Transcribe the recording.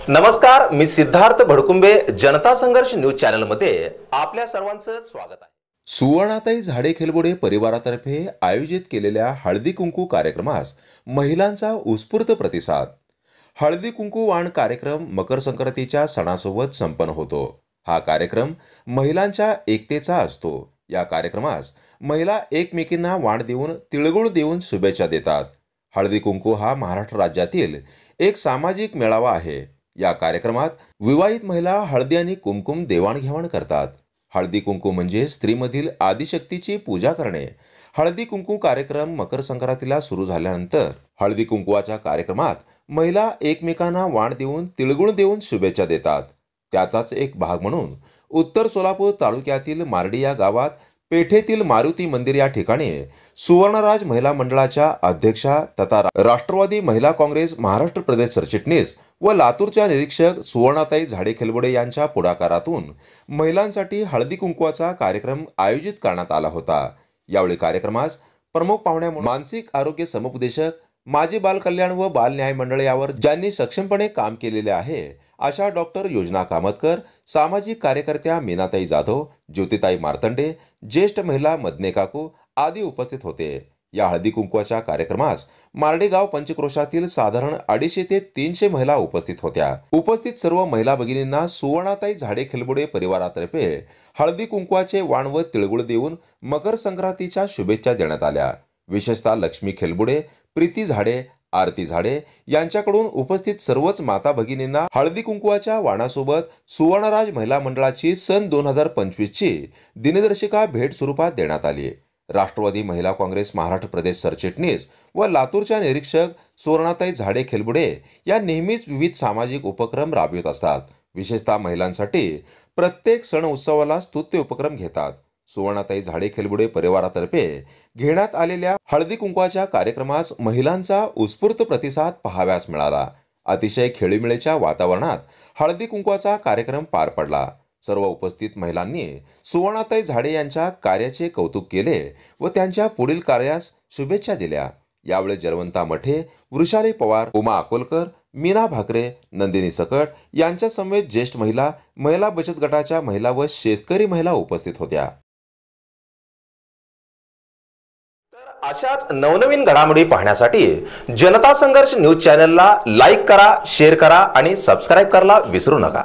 नमस्कार, मी सिद्धार्थ भडकुंबे जनता संघर्ष news channel मध्ये आपल्या सर्वांचं स्वागत आहे। सुवर्णाताई झाडे खेलबोडे परिवारातर्फे आयोजित केलेल्या हळदी कुंकू कार्यक्रमास महिलांचा उत्स्फूर्त प्रतिसाद। हळदी कुंकू वाण कार्यक्रम मकर संक्रांतीच्या सणासोबत संपन्न होतो। हा कार्यक्रम महिलांच्या एकतेचा असतो। या कार्यक्रमास महिला एकमेकींना वाण देऊन तिळगुळ देऊन शुभेच्छा देतात। हळदी कुंकू हा महाराष्ट्र राज्यातील एक सामाजिक मेळावा आहे। या कार्यक्रमात विवाहित महिला हळदी आणि कुंकुम देवाणघेवाण करतात। हळदी कुंकू म्हणजे स्त्रीमधील आदिशक्तीची पूजा करणे। हळदी कुंकू कार्यक्रम मकर संक्रांतीला सुरू झाल्यानंतर हळदी कुंकवाच्या कार्यक्रमात महिला एकमेकांना वाण देऊन तिळगुळ देऊन शुभेच्छा देतात। त्याचाच एक भाग म्हणून उत्तर सोलापूर तालुक्यातील मार्डी या गावात पेठेतील मारुती मंदिर या ठिकाणी सुवर्णराज महिला मंडळाच्या अध्यक्षा तथा राष्ट्रवादी महिला काँग्रेस महाराष्ट्र प्रदेश सरचिटणीस व लातूरच्या निरीक्षक सुवर्णाताई झाडे खेलबोडे यांच्या पुढाकारातून महिलांसाठी हळदी कुंकवाचा कार्यक्रम आयोजित करण्यात आला होता। यावेळी कार्यक्रमास प्रमुख पाहुणे म्हणून मानसिक आरोग्य समुपदेशक, माजी बाल कल्याण व बाल न्याय मंडळ यावर ज्यांनी सक्षमपणे काम केलेले आहे अशा डॉक्टर योजना कामतकर, सामाजिक कार्यकर्त्या मीनाताई जाधव, ज्योतिताई मार्तंडे, ज्येष्ठ महिला मदने काकू आदी उपस्थित होते। या हळदी कुंकवाच्या कार्यक्रमास मार्डी गाव पंचक्रोशातील साधारण 250 ते 300 महिला उपस्थित होत्या। उपस्थित सर्व महिला भगिनींना सुवर्णाताई झाडे खेलबोडे परिवारातर्फे हळदी कुंकवाचे वाण व तिळगुळ देऊन मकर संक्रांतीच्या शुभेच्छा देण्यात आल्या। विशेषतः लक्ष्मी खेलबोडे, प्रीती झाडे, आरती झाडे यांच्याकडून उपस्थित सर्वच माता भगिनींना हळदी कुंकवाच्या वाणासोबत सुवर्णराज महिला मंडळाची सन 2025 ची दिनदर्शिका भेट स्वरूपात देण्यात आली। राष्ट्रवादी महिला काँग्रेस महाराष्ट्र प्रदेश सरचिटणीस व लातूरच्या निरीक्षक सुवर्णाताई झाडे खेलबोडे या नेहमीच विविध सामाजिक उपक्रम राबवित असतात। विशेषतः महिलांसाठी प्रत्येक सण उत्सवाला स्तुत्य उपक्रम घेतात। सुवर्णाताई झाडे खेलबोडे परिवारातर्फे घेण्यात आलेल्या हळदी कुंकवाच्या कार्यक्रमास महिलांचा उत्स्फूर्त प्रतिसाद पाहावयास मिळाला। अतिशय खेळीमेळीच्या वातावरणात हळदी कुंकवाचा कार्यक्रम पार पडला। सर्व उपस्थित महिलांनी सुवर्णाताई झाडे यांच्या कार्याचे कौतुक केले व त्यांच्या पुढील कार्यास शुभेच्छा दिल्या। यावेळी जलवंता मठे, वृषाली पवार, उमा अकोलकर, मीना भाकरे, नंदिनी सकट यांच्या समेत ज्येष्ठ महिला, महिला बचत गटाच्या महिला व शेतकरी महिला उपस्थित होत्या। अशाच नवनवीन घडामोडी पाहण्यासाठी जनता संघर्ष न्यूज चॅनलला लाईक करा, शेअर करा आणि सबस्क्राइब करायला विसरू नका।